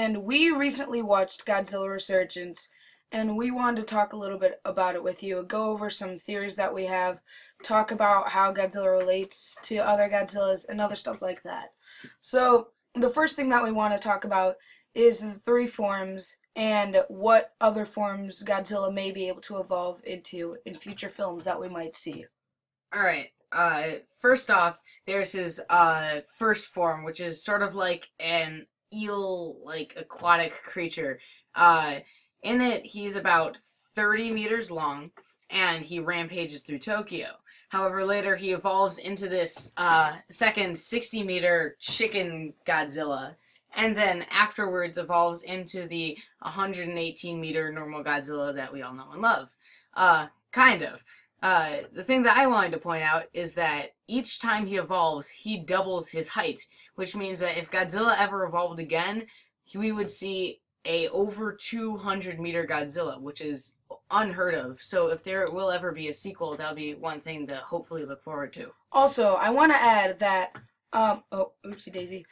and we recently watched Godzilla Resurgence, and we wanted to talk a little bit about it with you, go over some theories that we have, talk about how Godzilla relates to other Godzillas, and other stuff like that. So, the first thing that we want to talk about is the three forms and what other forms Godzilla may be able to evolve into in future films that we might see. Alright, first off, there's his, first form, which is sort of like an eel, aquatic creature. Uh, in it, he's about 30 meters long, and he rampages through Tokyo. However, later he evolves into this, second 60-meter chicken Godzilla, and then afterwards evolves into the 118-meter normal Godzilla that we all know and love. Kind of. The thing that I wanted to point out is that each time he evolves, he doubles his height, which means that if Godzilla ever evolved again, we would see a over 200-meter Godzilla, which is unheard of. So if there will ever be a sequel, that'll be one thing to hopefully look forward to. Also, I want to add that, oh, oopsie daisy.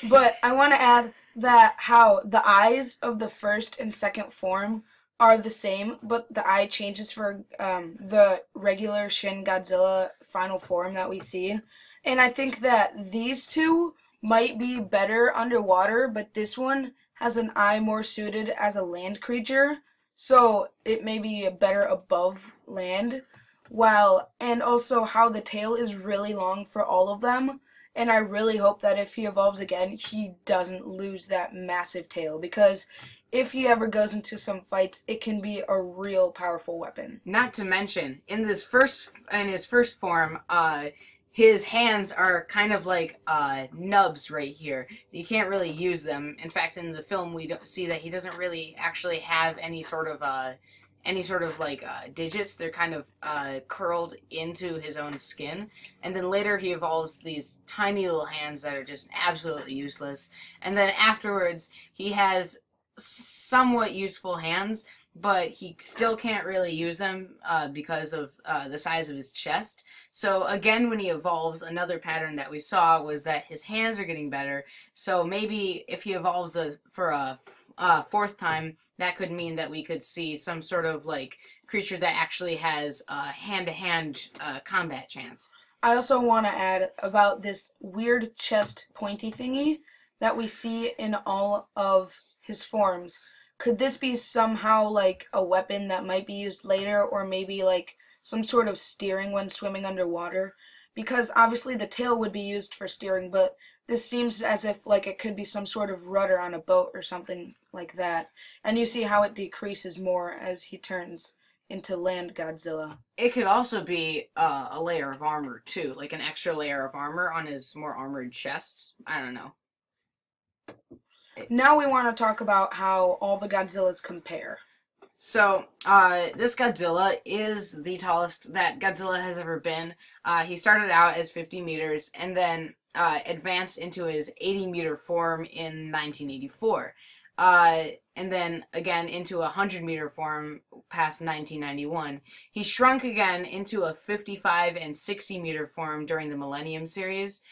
But I want to add that how the eyes of the first and second form are the same, but the eye changes for the regular Shin Godzilla final form that we see. And I think that these two might be better underwater, but this one has an eye more suited as a land creature, so it may be better above land. And also how the tail is really long for all of them. And I really hope that if he evolves again, he doesn't lose that massive tail, because if he ever goes into some fights, it can be a real powerful weapon. Not to mention, in his first form, his hands are kind of like nubs right here. You can't really use them. In fact, in the film, we don't see that he doesn't really actually have any sort of digits. They're kind of curled into his own skin. And then later he evolves these tiny little hands that are just absolutely useless. And then afterwards he has somewhat useful hands, but he still can't really use them because of the size of his chest. So again, when he evolves, another pattern that we saw was that his hands are getting better. So maybe if he evolves for a fourth time, that could mean that we could see some sort of creature that actually has hand-to-hand combat chance. I also want to add about this weird chest pointy thingy that we see in all of his forms. Could this be somehow like a weapon that might be used later, or maybe like some sort of steering when swimming underwater? Because obviously the tail would be used for steering, but this seems as if it could be some sort of rudder on a boat or something like that. And you see how it decreases more as he turns into land Godzilla. It could also be a layer of armor too, like an extra layer of armor on his more armored chest. I don't know. Now we want to talk about how all the Godzillas compare. So, this Godzilla is the tallest that Godzilla has ever been. He started out as 50 meters and then advanced into his 80-meter form in 1984. And then again into a 100-meter form past 1991. He shrunk again into a 55 and 60-meter form during the Millennium series,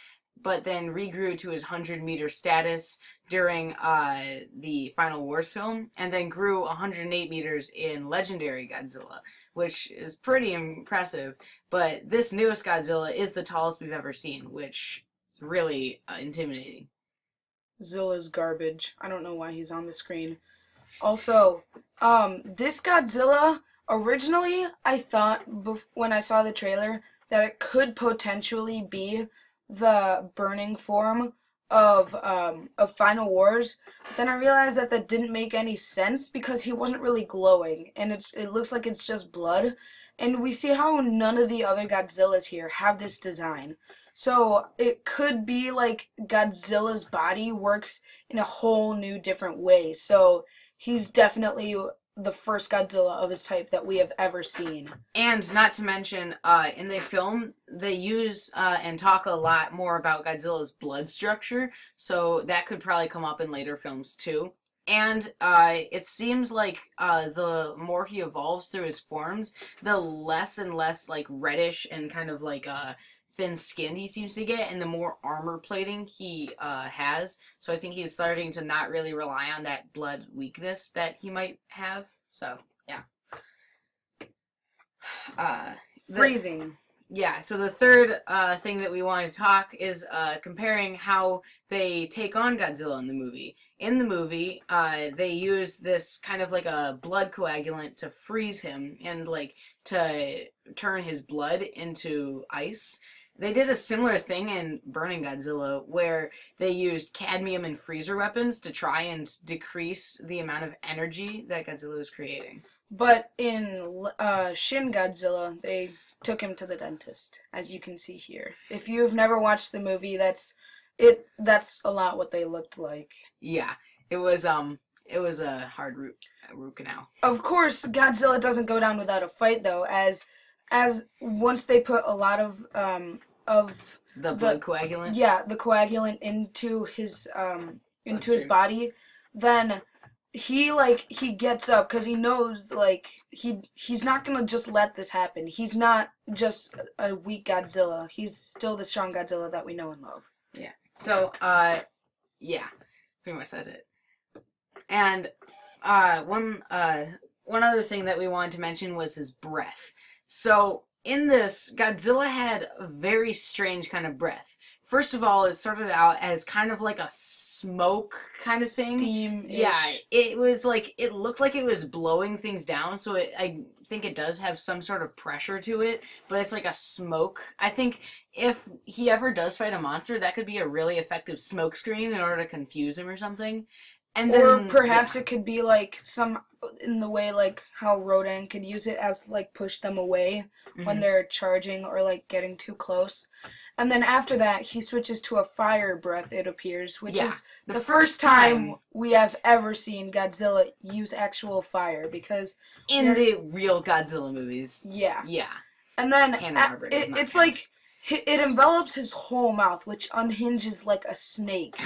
but then regrew to his 100-meter status during the Final Wars film, and then grew 108 meters in Legendary Godzilla, which is pretty impressive. But this newest Godzilla is the tallest we've ever seen, which is really intimidating. Zilla's garbage. I don't know why he's on the screen. Also, this Godzilla, originally I thought when I saw the trailer that it could potentially be the burning form of Final Wars. But then I realized that didn't make any sense because he wasn't really glowing, and it looks like it's just blood. And we see how none of the other Godzillas here have this design. So it could be like Godzilla's body works in a whole new different way. So he's definitely the first Godzilla of his type that we have ever seen. And not to mention, in the film, they use and talk a lot more about Godzilla's blood structure, so that could probably come up in later films too. And it seems like the more he evolves through his forms, the less and less reddish and kind of thin-skinned he seems to get, and the more armor plating he has. So I think he's starting to not really rely on that blood weakness that he might have. So, yeah. Freezing. Yeah, so the third thing that we want to talk is comparing how they take on Godzilla in the movie. In the movie, they use this kind of like a blood coagulant to freeze him and like to turn his blood into ice. They did a similar thing in Burning Godzilla where they used cadmium and freezer weapons to try and decrease the amount of energy that Godzilla was creating. But in Shin Godzilla, they took him to the dentist, as you can see here. If you have never watched the movie, that's a lot what they looked like. Yeah, it was a hard root canal. Of course, Godzilla doesn't go down without a fight, though, as once they put a lot of the blood coagulant. Yeah, the coagulant into his body, then he gets up because he knows he's not gonna just let this happen. He's not just a weak Godzilla. He's still the strong Godzilla that we know and love. Yeah. So yeah, pretty much that's it. And one other thing that we wanted to mention was his breath. So in this, Godzilla had a very strange kind of breath. First of all, it started out as kind of like a smoke kind of thing. Steam-ish. Yeah, it was like, it looked like it was blowing things down, so I think it does have some sort of pressure to it, but it's like a smoke. I think if he ever does fight a monster, that could be a really effective smoke screen in order to confuse him or something. And then, perhaps it could be like in the way like how Rodan could use it as like push them away when they're charging or like getting too close. And then after that, he switches to a fire breath, it appears, which is the first time we have ever seen Godzilla use actual fire, because in the real Godzilla movies. Yeah. Yeah. And then it's like it envelops his whole mouth, which unhinges like a snake.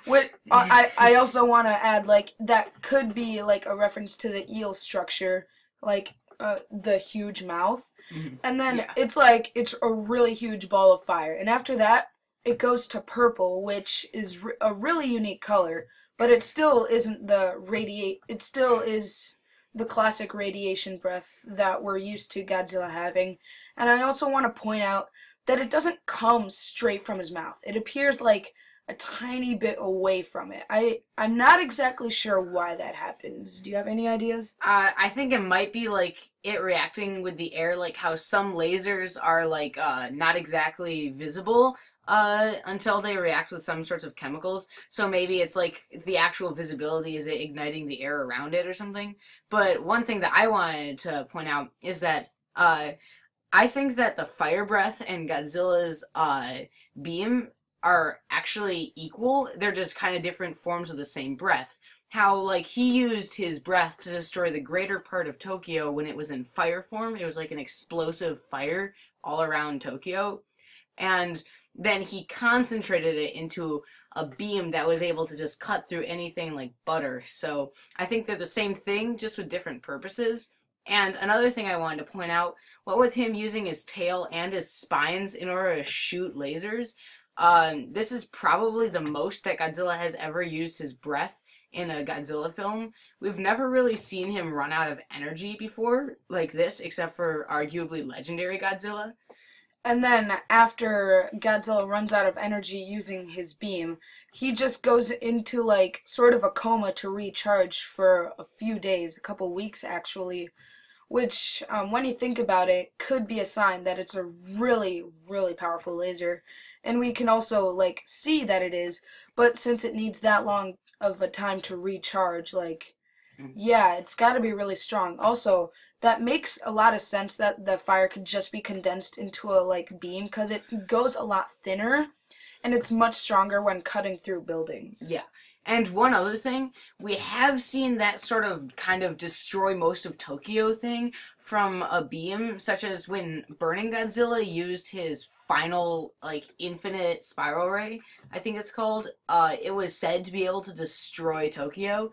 Which I also want to add, like, that could be like a reference to the eel structure, like the huge mouth. And then it's a really huge ball of fire. And after that, it goes to purple, which is a really unique color, but it still isn't it still is the classic radiation breath that we're used to Godzilla having. And I also want to point out that it doesn't come straight from his mouth. It appears like a tiny bit away from it. I'm not exactly sure why that happens. Do you have any ideas? I think it might be like it reacting with the air, like how some lasers are like not exactly visible until they react with some sorts of chemicals. So maybe it's like the actual visibility is igniting the air around it or something. But one thing that I wanted to point out is that I think that the fire breath and Godzilla's beam are actually equal. They're just kind of different forms of the same breath. How, like, he used his breath to destroy the greater part of Tokyo when it was in fire form. It was like an explosive fire all around Tokyo. And then he concentrated it into a beam that was able to just cut through anything like butter. So I think they're the same thing, just with different purposes. And another thing I wanted to point out, what with him using his tail and his spines in order to shoot lasers, this is probably the most that Godzilla has ever used his breath in a Godzilla film. We've never really seen him run out of energy before like this, except for arguably legendary Godzilla. And then after Godzilla runs out of energy using his beam, he just goes into like sort of a coma to recharge for a few days, a couple weeks actually, which when you think about it could be a sign that it's a really, really powerful laser. And we can also like see that it is, but since it needs that long of a time to recharge, like, yeah, it's got to be really strong. Also, that makes a lot of sense that the fire could just be condensed into a like beam, because it goes a lot thinner and it's much stronger when cutting through buildings. Yeah. And one other thing, we have seen that sort of kind of destroy most of Tokyo thing from a beam, such as when Burning Godzilla used his final, like, infinite spiral ray, I think it's called. It was said to be able to destroy Tokyo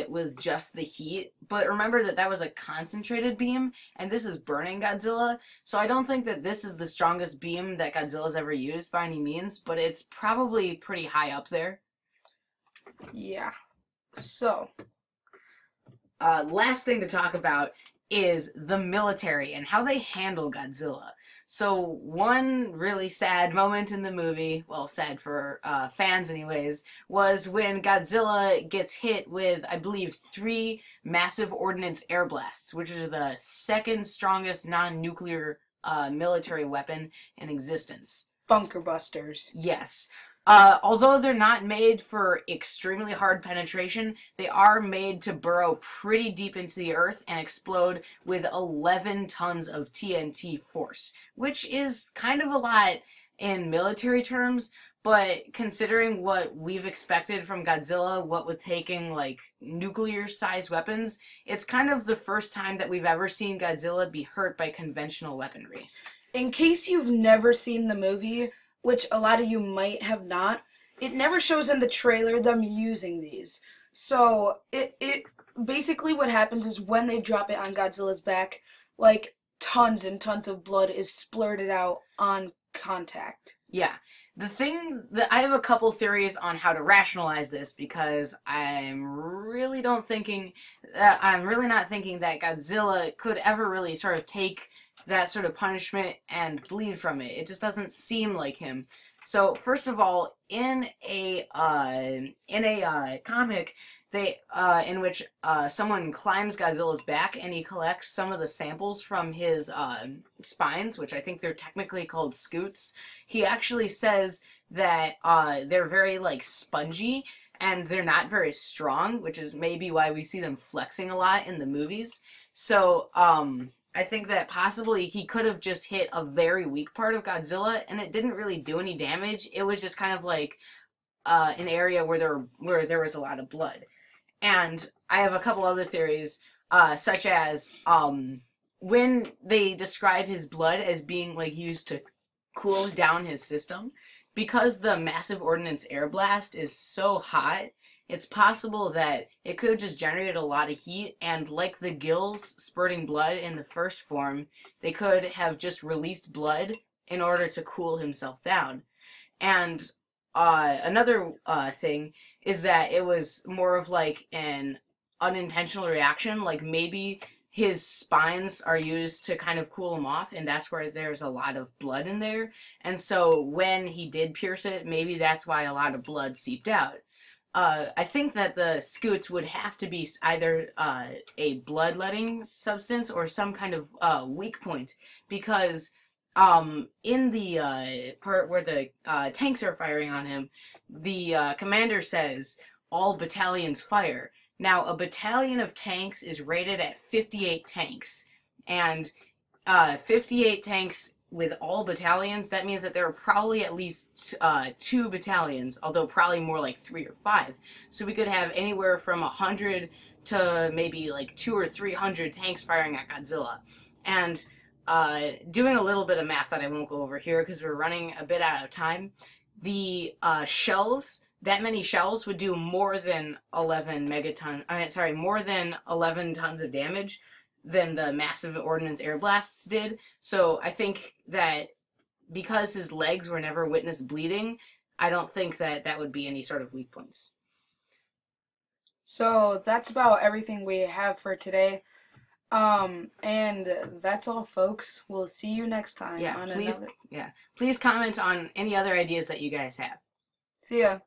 with just the heat. But remember that that was a concentrated beam, and this is Burning Godzilla. So I don't think that this is the strongest beam that Godzilla's ever used by any means, but it's probably pretty high up there. Yeah. So, last thing to talk about is the military and how they handle Godzilla. So one really sad moment in the movie, well, sad for fans anyways, was when Godzilla gets hit with, I believe, 3 massive ordnance air blasts, which is the second strongest non-nuclear military weapon in existence. bunker busters. Yes. Although they're not made for extremely hard penetration, they are made to burrow pretty deep into the earth and explode with 11 tons of TNT force, which is kind of a lot in military terms, but considering what we've expected from Godzilla, what with taking, like, nuclear-sized weapons, it's kind of the first time that we've ever seen Godzilla be hurt by conventional weaponry. In case you've never seen the movie, which a lot of you might have not, it never shows in the trailer them using these. So, it basically what happens is when they drop it on Godzilla's back, like, tons and tons of blood is splurted out on contact. Yeah. The thing that I have a couple theories on how to rationalize this, because I'm really not thinking that Godzilla could ever really sort of take that sort of punishment and bleed from it. It just doesn't seem like him. So first of all, in a comic, they in which someone climbs Godzilla's back and he collects some of the samples from his spines, which I think they're technically called scutes. He actually says that they're very, like, spongy and they're not very strong, which is maybe why we see them flexing a lot in the movies. So I think that possibly he could have just hit a very weak part of Godzilla and it didn't really do any damage. It was just kind of like an area where there was a lot of blood. And I have a couple other theories, such as when they describe his blood as being, like, used to cool down his system, because the massive ordnance air blast is so hot, it's possible that it could have just generated a lot of heat, and like the gills spurting blood in the first form, they could have just released blood in order to cool himself down. And another thing is that it was more of like an unintentional reaction, like maybe his spines are used to kind of cool him off, and that's where there's a lot of blood in there. And so when he did pierce it, maybe that's why a lot of blood seeped out. I think that the scutes would have to be either a bloodletting substance or some kind of weak point, because in the part where the tanks are firing on him, the commander says, "All battalions fire." Now, a battalion of tanks is rated at 58 tanks, and 58 tanks with all battalions, that means that there are probably at least 2 battalions, although probably more like 3 or 5. So we could have anywhere from 100 to maybe like 200 or 300 tanks firing at Godzilla. And doing a little bit of math that I won't go over here because we're running a bit out of time, the shells, that many shells would do more than 11 tons of damage than the massive ordnance air blasts did. So I think that because his legs were never witnessed bleeding, I don't think that that would be any sort of weak points. So that's about everything we have for today. And that's all, folks. We'll see you next time. Please comment on any other ideas that you guys have. See ya.